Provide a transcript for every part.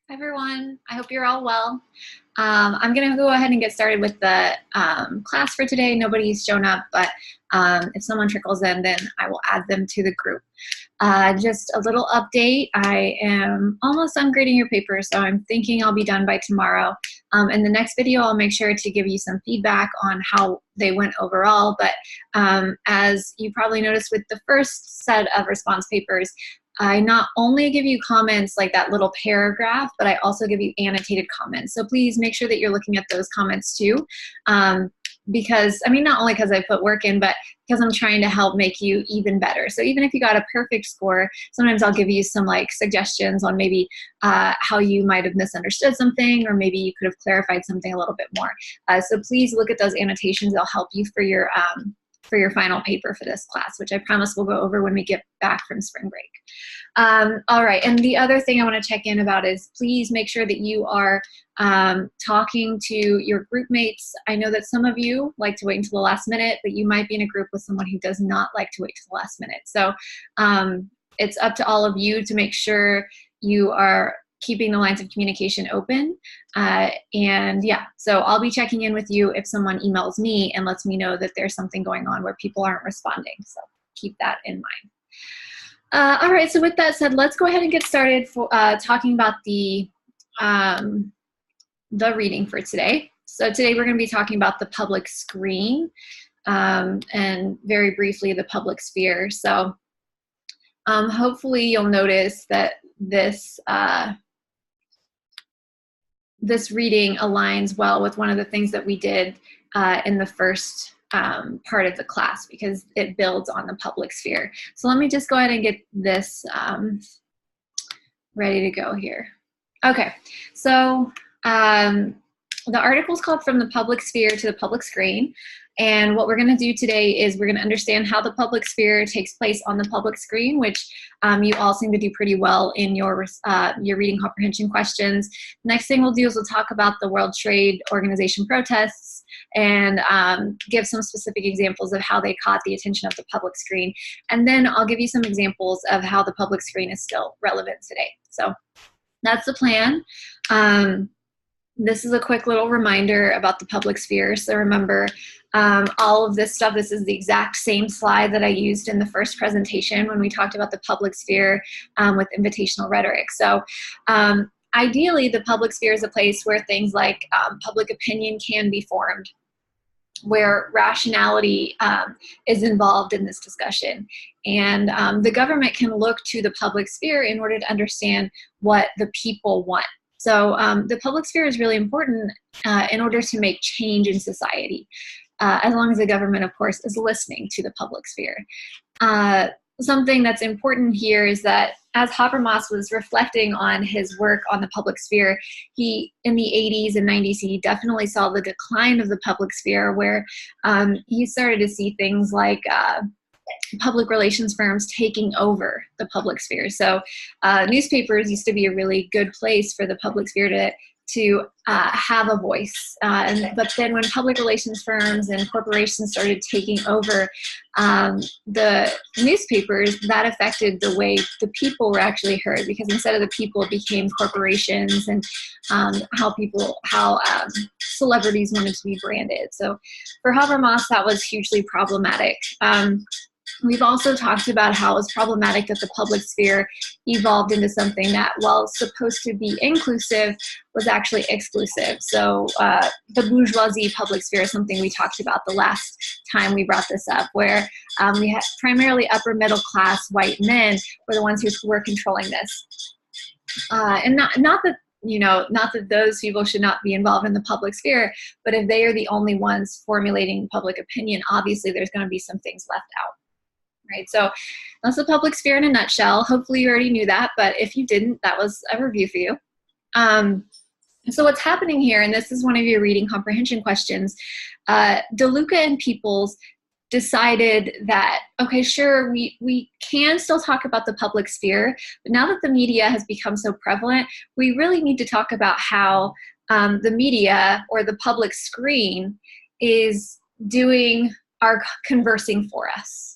Hi everyone, I hope you're all well. I'm going to go ahead and get started with the class for today. Nobody's shown up, but if someone trickles in, then I will add them to the group. Just a little update. I am almost done grading your paper, so I'm thinking I'll be done by tomorrow. In the next video, I'll make sure to give you some feedback on how they went overall, but as you probably noticed with the first set of response papers, I not only give you comments like that little paragraph, but I also give you annotated comments. So please make sure that you're looking at those comments too. Because, I mean, not only because I put work in, but because I'm trying to help make you even better. So even if you got a perfect score, sometimes I'll give you some like suggestions on maybe how you might have misunderstood something, or maybe you could have clarified something a little bit more. So please look at those annotations. They'll help you for your final paper for this class, which I promise we'll go over when we get back from spring break. All right, and the other thing I want to check in about is please make sure that you are talking to your group mates. I know that some of you like to wait until the last minute, but you might be in a group with someone who does not like to wait till the last minute. So it's up to all of you to make sure you are keeping the lines of communication open. And yeah, so I'll be checking in with you if someone emails me and lets me know that there's something going on where people aren't responding. So keep that in mind. All right, so with that said, let's go ahead and get started for talking about the reading for today. So today we're going to be talking about the public screen and very briefly the public sphere. So hopefully you'll notice that this this reading aligns well with one of the things that we did in the first part of the class, because it builds on the public sphere. So let me just go ahead and get this ready to go here. Okay, so the article is called From the Public Sphere to the Public Screen. And what we're going to do today is we're going to understand how the public sphere takes place on the public screen, which you all seem to do pretty well in your reading comprehension questions. Next thing we'll do is we'll talk about the World Trade Organization protests and give some specific examples of how they caught the attention of the public screen. And then I'll give you some examples of how the public screen is still relevant today. So that's the plan. This is a quick little reminder about the public sphere. So remember, all of this stuff, this is the exact same slide that I used in the first presentation when we talked about the public sphere with invitational rhetoric. So ideally, the public sphere is a place where things like public opinion can be formed, where rationality is involved in this discussion. And the government can look to the public sphere in order to understand what the people want. So the public sphere is really important in order to make change in society, as long as the government, of course, is listening to the public sphere. Something that's important here is that as Habermas was reflecting on his work on the public sphere, he, in the 80s and 90s, he definitely saw the decline of the public sphere, where he started to see things like public relations firms taking over the public sphere. So newspapers used to be a really good place for the public sphere to have a voice. But then when public relations firms and corporations started taking over the newspapers, that affected the way the people were actually heard, because instead of the people, it became corporations and how celebrities wanted to be branded. So for Habermas, that was hugely problematic. We've also talked about how it's problematic that the public sphere evolved into something that, while supposed to be inclusive, was actually exclusive. So the bourgeoisie public sphere is something we talked about the last time we brought this up, where we had primarily upper middle class white men were the ones who were controlling this. And not that those people should not be involved in the public sphere, but if they are the only ones formulating public opinion, obviously there's going to be some things left out. Right, so that's the public sphere in a nutshell. Hopefully you already knew that, but if you didn't, that was a review for you. So what's happening here, and this is one of your reading comprehension questions, DeLuca and Peoples decided that, okay, sure, we can still talk about the public sphere, but now that the media has become so prevalent, we really need to talk about how the media, or the public screen, is doing our conversing for us.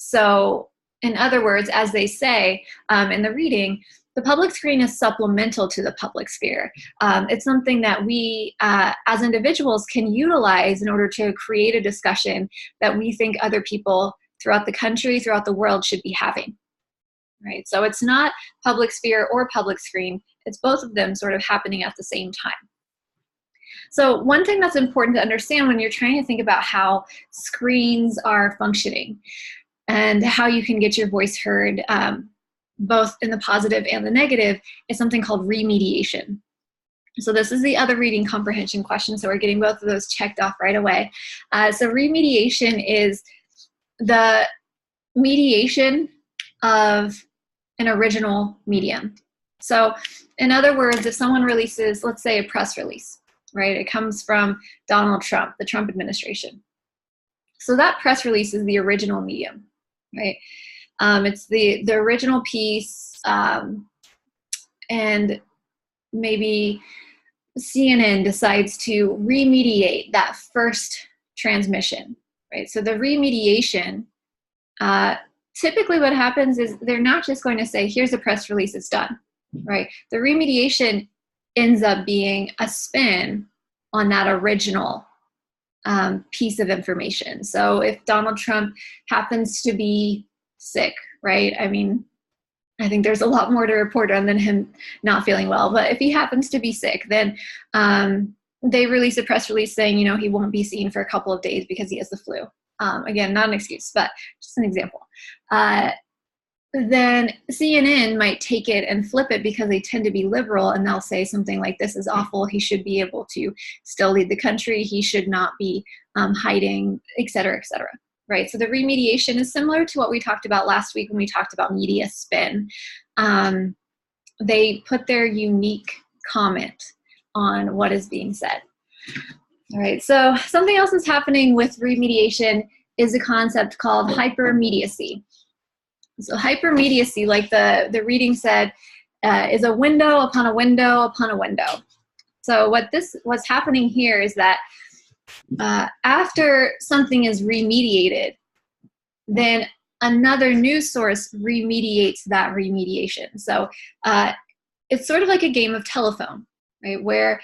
So in other words, as they say in the reading, the public screen is supplemental to the public sphere. It's something that we as individuals can utilize in order to create a discussion that we think other people throughout the country, throughout the world should be having. Right? So it's not public sphere or public screen. It's both of them sort of happening at the same time. So one thing that's important to understand when you're trying to think about how screens are functioning and how you can get your voice heard, both in the positive and the negative, is something called remediation. So this is the other reading comprehension question. So we're getting both of those checked off right away. So remediation is the mediation of an original medium. So in other words, if someone releases, let's say, a press release, right? It comes from Donald Trump, the Trump administration. So that press release is the original medium, right? It's the original piece, and maybe CNN decides to remediate that first transmission, right? So the remediation, typically what happens is they're not just going to say, here's a press release, it's done, right? The remediation ends up being a spin on that original piece of information. So if Donald Trump happens to be sick, right? I mean, I think there's a lot more to report on than him not feeling well, but if he happens to be sick, then they release a press release saying, you know, he won't be seen for a couple of days because he has the flu. Again, not an excuse, but just an example. Then CNN might take it and flip it because they tend to be liberal, and they'll say something like, this is awful, he should be able to still lead the country, he should not be hiding, et cetera, right? So the remediation is similar to what we talked about last week when we talked about media spin. They put their unique comment on what is being said. All right, so something else that's happening with remediation is a concept called hypermediacy. So hypermediacy, like the reading said, is a window upon a window upon a window. So what's happening here is that after something is remediated, then another news source remediates that remediation. So it's sort of like a game of telephone, right? Where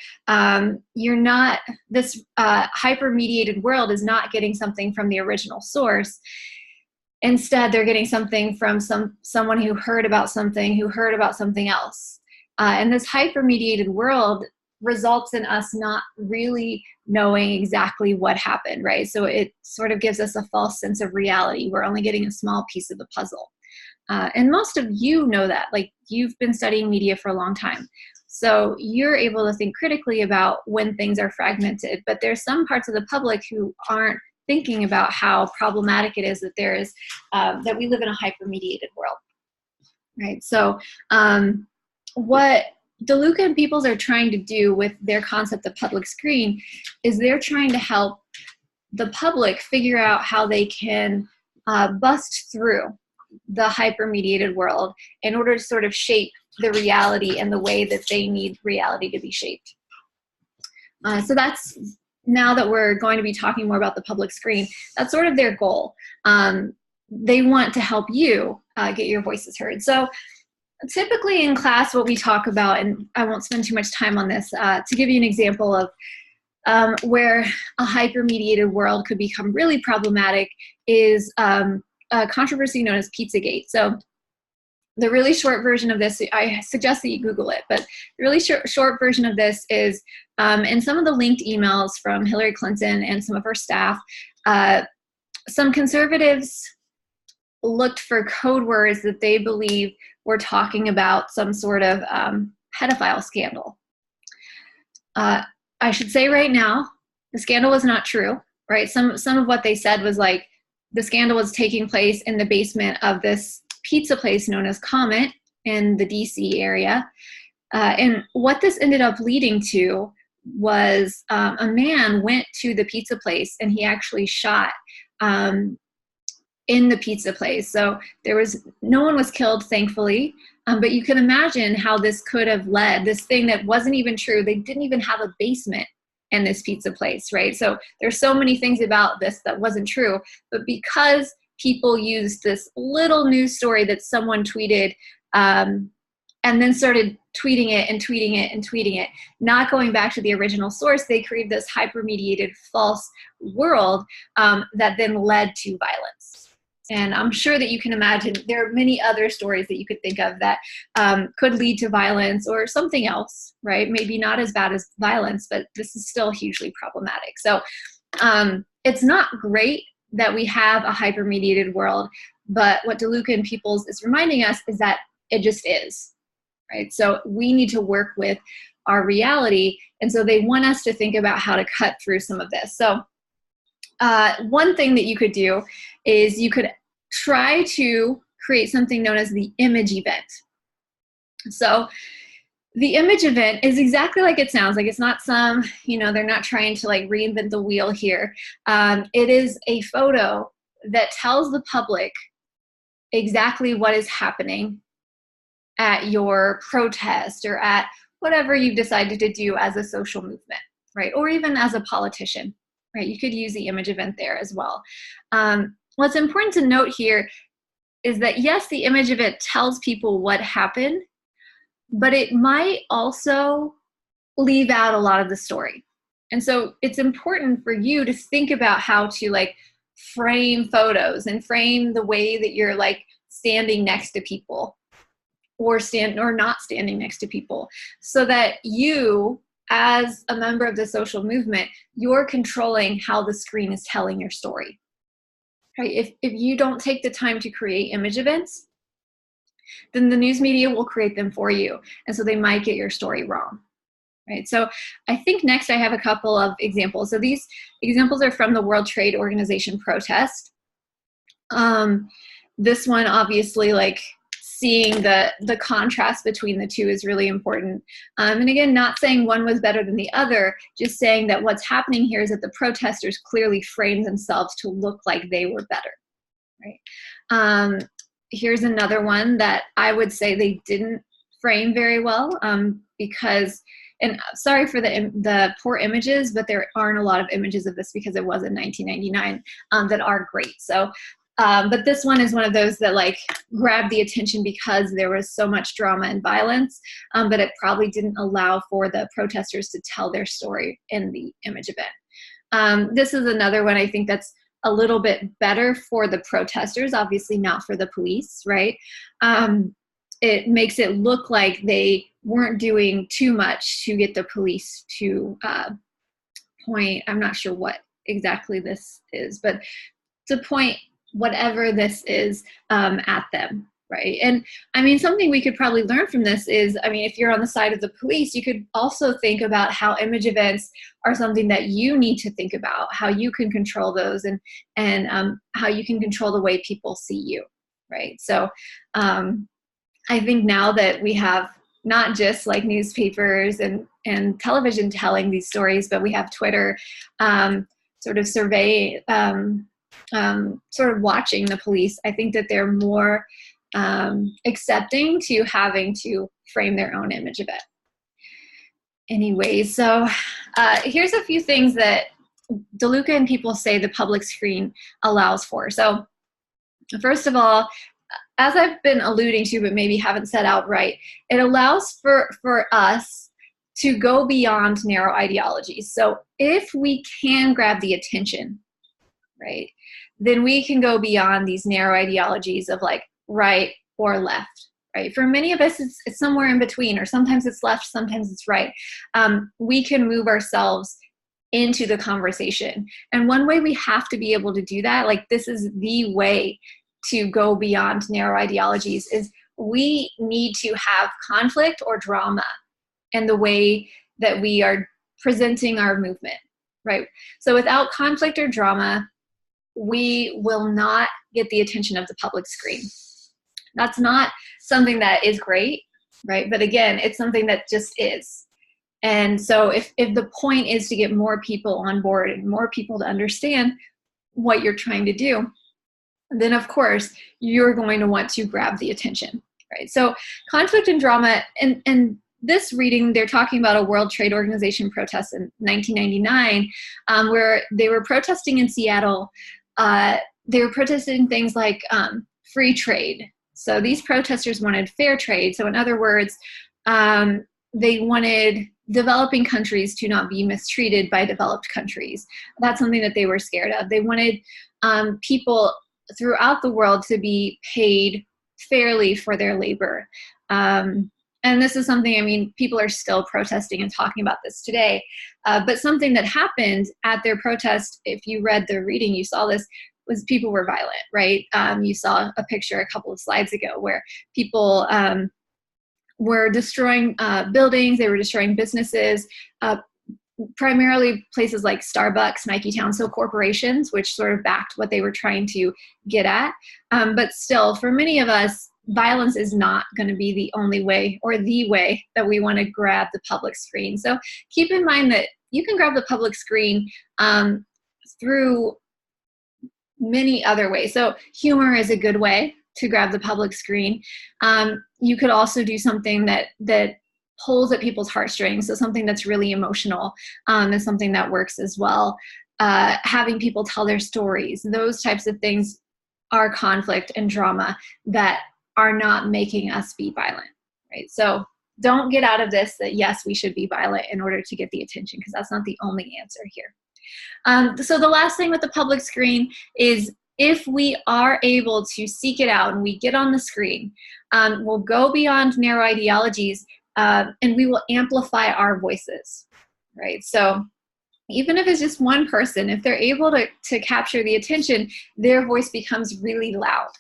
you're not, this hypermediated world is not getting something from the original source. Instead, they're getting something from someone who heard about something else. And this hypermediated world results in us not really knowing exactly what happened, right? So it sort of gives us a false sense of reality. We're only getting a small piece of the puzzle. And most of you know that, like, you've been studying media for a long time. So you're able to think critically about when things are fragmented, but there's some parts of the public who aren't thinking about how problematic it is that there is, that we live in a hypermediated world, right? So what DeLuca and Peoples are trying to do with their concept of public screen is they're trying to help the public figure out how they can bust through the hypermediated world in order to sort of shape the reality and the way that they need reality to be shaped. So that's, now that we're going to be talking more about the public screen, that's sort of their goal. They want to help you get your voices heard. So typically in class, what we talk about, and I won't spend too much time on this, to give you an example of where a hypermediated world could become really problematic, is a controversy known as Pizzagate. So the really short version of this, I suggest that you Google it, but the really short version of this is in some of the linked emails from Hillary Clinton and some of her staff, some conservatives looked for code words that they believe were talking about some sort of pedophile scandal. I should say right now, the scandal was not true, right? Some of what they said was like, the scandal was taking place in the basement of this pizza place known as COMS in the DC area. And what this ended up leading to was a man went to the pizza place and he actually shot in the pizza place. So no one was killed, thankfully, but you can imagine how this could have led, this thing that wasn't even true. They didn't even have a basement in this pizza place, right? So there's so many things about this that wasn't true, but because people used this little news story that someone tweeted and then started tweeting it and tweeting it and tweeting it, not going back to the original source. They created this hypermediated false world that then led to violence. And I'm sure that you can imagine there are many other stories that you could think of that could lead to violence or something else, right? Maybe not as bad as violence, but this is still hugely problematic. So it's not great that we have a hypermediated world, but what DeLuca and Peoples is reminding us is that it just is, right? So we need to work with our reality. And so they want us to think about how to cut through some of this. So one thing that you could do is you could try to create something known as the image event. So the image event is exactly like it sounds. Like, it's not some, they're not trying to like reinvent the wheel here. It is a photo that tells the public exactly what is happening at your protest or at whatever you've decided to do as a social movement, right? Or even as a politician, right? You could use the image event there as well. What's important to note here is that, yes, the image event tells people what happened, but it might also leave out a lot of the story. And so it's important for you to think about how to like frame photos and frame the way that you're like standing next to people or not standing next to people, so that you, as a member of the social movement, you're controlling how the screen is telling your story. Right? If you don't take the time to create image events, then the news media will create them for you. And so they might get your story wrong. Right? So I think next I have a couple of examples. So these examples are from the World Trade Organization protest. This one, obviously, like seeing the contrast between the two is really important. And again, not saying one was better than the other, just saying that what's happening here is that the protesters clearly framed themselves to look like they were better, right? Here's another one that I would say they didn't frame very well because, and sorry for the poor images, but there aren't a lot of images of this because it was in 1999 that are great. So, but this one is one of those that like grabbed the attention because there was so much drama and violence, but it probably didn't allow for the protesters to tell their story in the image event. This is another one I think that's a little bit better for the protesters, obviously not for the police, right? It makes it look like they weren't doing too much to get the police to point, I'm not sure what exactly this is, but to point whatever this is at them, right? And I mean, something we could probably learn from this is, I mean, if you're on the side of the police, you could also think about how image events are something that you need to think about, how you can control those and how you can control the way people see you, right? So I think now that we have not just like newspapers and television telling these stories, but we have Twitter sort of survey, sort of watching the police, I think that they're more accepting to having to frame their own image of it. Anyways, so here's a few things that DeLuca and People say the public screen allows for. So first of all, as I've been alluding to, but maybe haven't said outright, it allows for us to go beyond narrow ideologies. So if we can grab the attention, right, then we can go beyond these narrow ideologies of like right or left, right? For many of us, it's somewhere in between, or sometimes it's left, sometimes it's right. We can move ourselves into the conversation. And one way we have to be able to do that, like this is the way to go beyond narrow ideologies, is we need to have conflict or drama in the way that we are presenting our movement, right? So without conflict or drama, we will not get the attention of the public screen. That's not something that is great, right? But again, it's something that just is. And so if the point is to get more people on board and more people to understand what you're trying to do, then of course you're going to want to grab the attention, right? So conflict and drama, and this reading, they're talking about a World Trade Organization protest in 1999, where they were protesting in Seattle. They were protesting things like free trade. So these protesters wanted fair trade. So in other words, they wanted developing countries to not be mistreated by developed countries. That's something that they were scared of. They wanted people throughout the world to be paid fairly for their labor. And this is something, I mean, people are still protesting and talking about this today. But something that happened at their protest, if you read the reading, you saw this, was people were violent, right? You saw a picture a couple of slides ago where people were destroying buildings, they were destroying businesses, primarily places like Starbucks, Nike Town, so corporations, which sort of backed what they were trying to get at. But still, for many of us, violence is not going to be the only way or the way that we want to grab the public screen. So keep in mind that you can grab the public screen through many other ways. So humor is a good way to grab the public screen. You could also do something that pulls at people's heartstrings. So something that's really emotional is something that works as well. Having people tell their stories, those types of things are conflict and drama that are not making us be violent, right? So don't get out of this that yes, we should be violent in order to get the attention, because that's not the only answer here. So the last thing with the public screen is if we are able to seek it out and we get on the screen, we'll go beyond narrow ideologies and we will amplify our voices, right? So even if it's just one person, if they're able to capture the attention, their voice becomes really loud,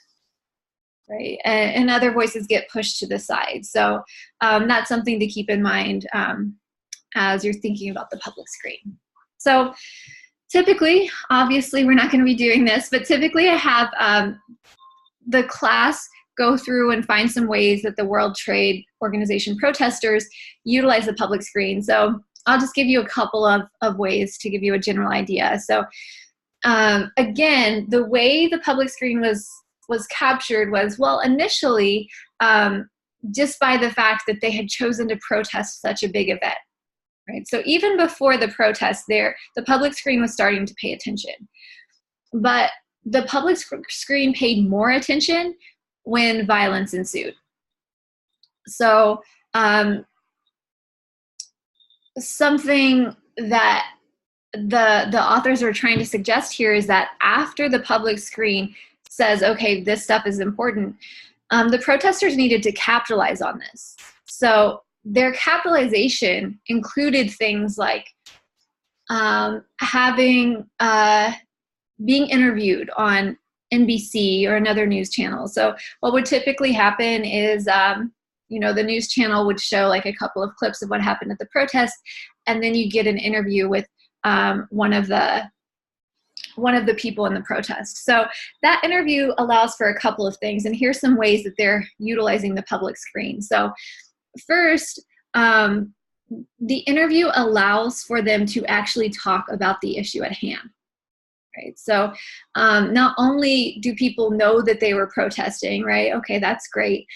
right? And other voices get pushed to the side. So that's something to keep in mind as you're thinking about the public screen. So typically, obviously, we're not going to be doing this, but typically I have the class go through and find some ways that the World Trade Organization protesters utilize the public screen. So I'll just give you a couple of ways to give you a general idea. So again, the way the public screen was captured was, well, initially, just by the fact that they had chosen to protest such a big event. Right? So even before the protest the public screen was starting to pay attention. But the public screen paid more attention when violence ensued. So something that the authors are trying to suggest here is that after the public screen says, okay, this stuff is important, the protesters needed to capitalize on this. So their capitalization included things like being interviewed on NBC or another news channel. So what would typically happen is, the news channel would show like a couple of clips of what happened at the protest, and then you get an interview with one of the people in the protest. So that interview allows for a couple of things, and here's some ways that they're utilizing the public screen. So first, the interview allows for them to actually talk about the issue at hand, right? So not only do people know that they were protesting, right? Okay, that's great.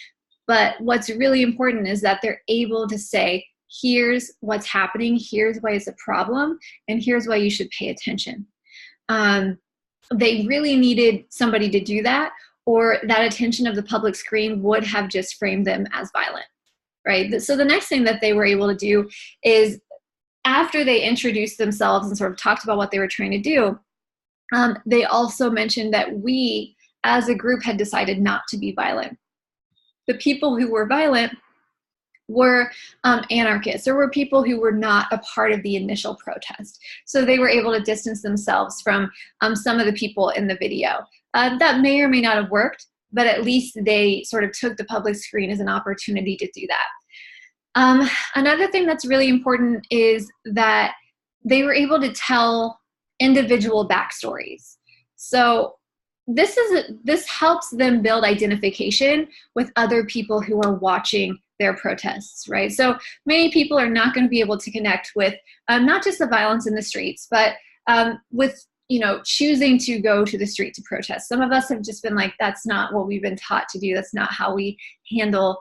But what's really important is that they're able to say, here's what's happening, here's why it's a problem, and here's why you should pay attention. They really needed somebody to do that, or that attention of the public screen would have just framed them as violent. Right. So the next thing that they were able to do is, after they introduced themselves and sort of talked about what they were trying to do, they also mentioned that we as a group had decided not to be violent. The people who were violent were anarchists, or were people who were not a part of the initial protest. So they were able to distance themselves from some of the people in the video. That may or may not have worked, but at least they sort of took the public screen as an opportunity to do that. Another thing that's really important is that they were able to tell individual backstories. So this helps them build identification with other people who are watching their protests, right? So many people are not going to be able to connect with not just the violence in the streets, but with choosing to go to the street to protest. Some of us have just been like, that's not what we've been taught to do. That's not how we handle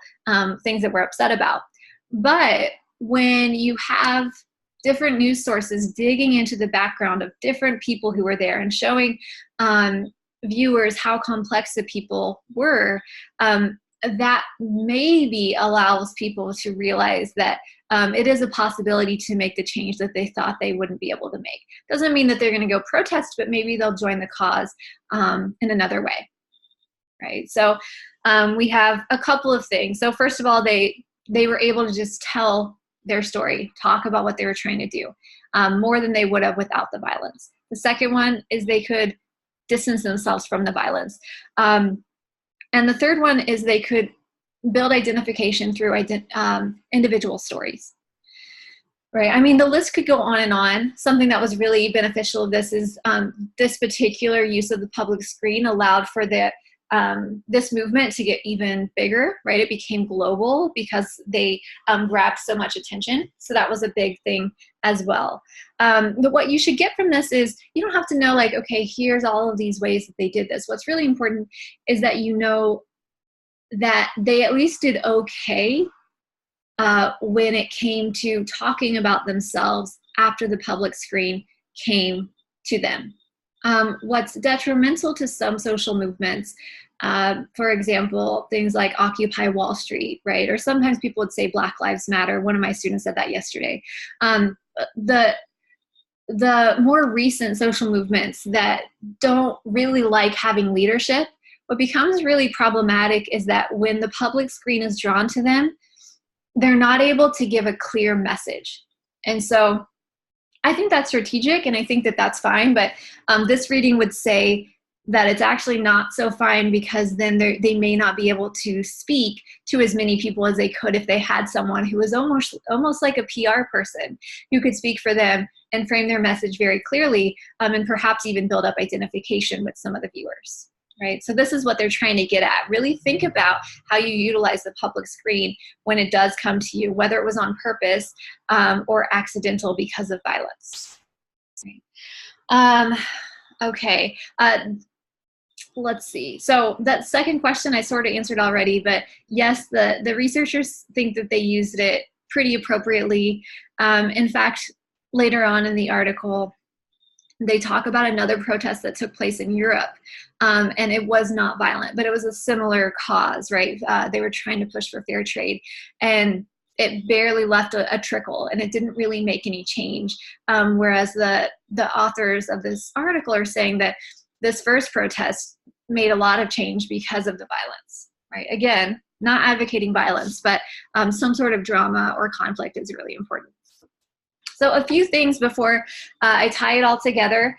things that we're upset about. But when you have different news sources digging into the background of different people who were there and showing viewers how complex the people were, that maybe allows people to realize that it is a possibility to make the change that they thought they wouldn't be able to make. Doesn't mean that they're going to go protest, but maybe they'll join the cause in another way, right? So we have a couple of things. So first of all, they were able to just tell their story, talk about what they were trying to do, more than they would have without the violence. The second one is they could distance themselves from the violence. And the third one is they could build identification through individual stories. Right. I mean, the list could go on and on. Something that was really beneficial of this is this particular use of the public screen allowed for this movement to get even bigger, right? It became global because they grabbed so much attention. So that was a big thing as well. But what you should get from this is you don't have to know like, okay, here's all of these ways that they did this. What's really important is that you know that they at least did okay when it came to talking about themselves after the public screen came to them. What's detrimental to some social movements, for example, things like Occupy Wall Street, right? Or sometimes people would say Black Lives Matter. One of my students said that yesterday. The more recent social movements that don't really like having leadership, what becomes really problematic is that when the public screen is drawn to them, they're not able to give a clear message. And so I think that's strategic, and I think that that's fine, but this reading would say that it's actually not so fine because then they may not be able to speak to as many people as they could if they had someone who was almost like a PR person who could speak for them and frame their message very clearly, and perhaps even build up identification with some of the viewers. Right? So this is what they're trying to get at. Really think about how you utilize the public screen when it does come to you, whether it was on purpose or accidental because of violence. Right. Okay. Let's see. So that second question I sort of answered already, but yes, the researchers think that they used it pretty appropriately. In fact, later on in the article, they talk about another protest that took place in Europe, and it was not violent, but it was a similar cause, right? They were trying to push for fair trade, and it barely left a trickle, and it didn't really make any change. Whereas the authors of this article are saying that this first protest made a lot of change because of the violence, right? Again, not advocating violence, but some sort of drama or conflict is really important. So a few things before I tie it all together.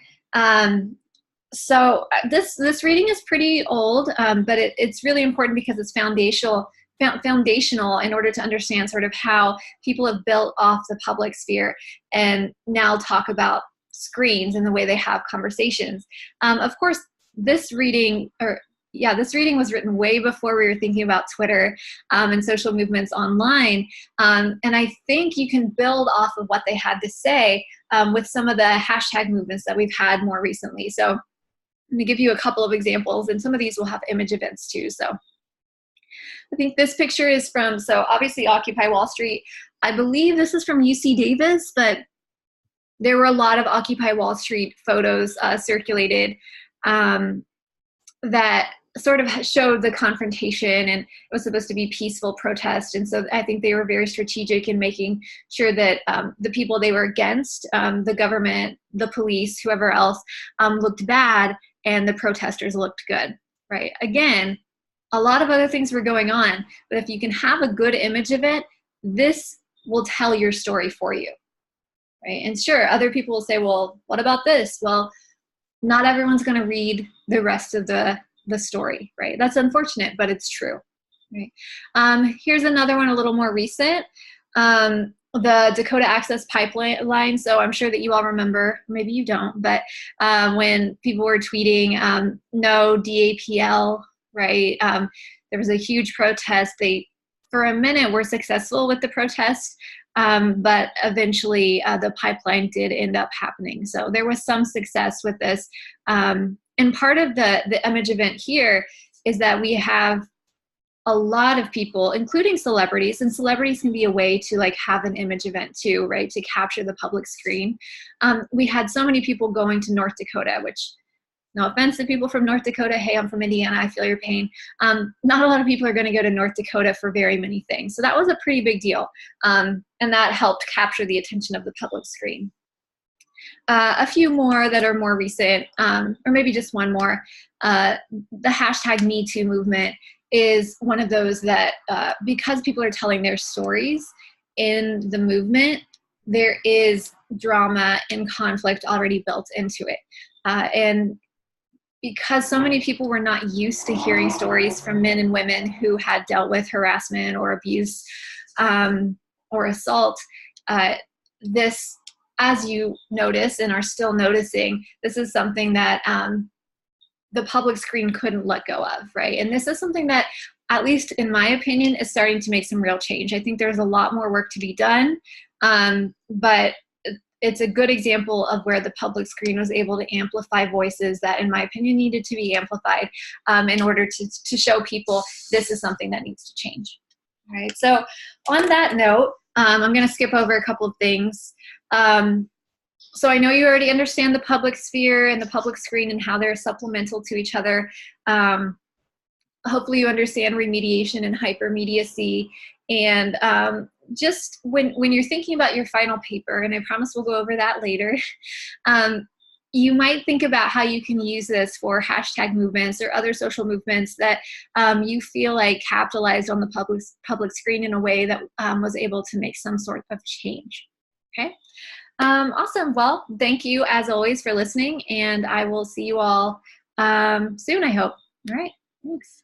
So this reading is pretty old, but it's really important because it's foundational in order to understand sort of how people have built off the public sphere and now talk about screens and the way they have conversations. Of course, this reading was written way before we were thinking about Twitter and social movements online. And I think you can build off of what they had to say with some of the hashtag movements that we've had more recently. So let me give you a couple of examples, and some of these will have image events too. So I think this picture is from, so obviously Occupy Wall Street. I believe this is from UC Davis, but there were a lot of Occupy Wall Street photos circulated that sort of showed the confrontation, and it was supposed to be peaceful protest. And so I think they were very strategic in making sure that the people they were against, the government, the police, whoever else, looked bad, and the protesters looked good, right? Again, a lot of other things were going on, but if you can have a good image of it, this will tell your story for you, right? And sure, other people will say, well, what about this? Well, not everyone's going to read the rest of the story, right? That's unfortunate, but it's true, right? Here's another one, a little more recent, the Dakota Access Pipeline. So I'm sure that you all remember, maybe you don't, but when people were tweeting, no DAPL, right? There was a huge protest. They, for a minute, were successful with the protest, but eventually the pipeline did end up happening. So there was some success with this. And part of the image event here is that we have a lot of people, including celebrities, and celebrities can be a way to like have an image event too, right? To capture the public screen. We had so many people going to North Dakota, which No offense to people from North Dakota. Hey, I'm from Indiana. I feel your pain. Not a lot of people are going to go to North Dakota for very many things. So that was a pretty big deal. And that helped capture the attention of the public screen. A few more that are more recent, or maybe just one more. The hashtag #MeToo movement is one of those that, because people are telling their stories in the movement, there is drama and conflict already built into it. And because so many people were not used to hearing stories from men and women who had dealt with harassment or abuse or assault, this, as you notice and are still noticing, this is something that the public screen couldn't let go of, right? And this is something that, at least in my opinion, is starting to make some real change. I think there's a lot more work to be done, but it's a good example of where the public screen was able to amplify voices that, in my opinion, needed to be amplified in order to show people this is something that needs to change. All right, so on that note, I'm going to skip over a couple of things. So I know you already understand the public sphere and the public screen and how they're supplemental to each other. Hopefully you understand remediation and hypermediacy. And just when you're thinking about your final paper, and I promise we'll go over that later, you might think about how you can use this for hashtag movements or other social movements that you feel like capitalized on the public screen in a way that was able to make some sort of change. Okay. Awesome. Well, thank you as always for listening, and I will see you all soon, I hope. All right. Thanks.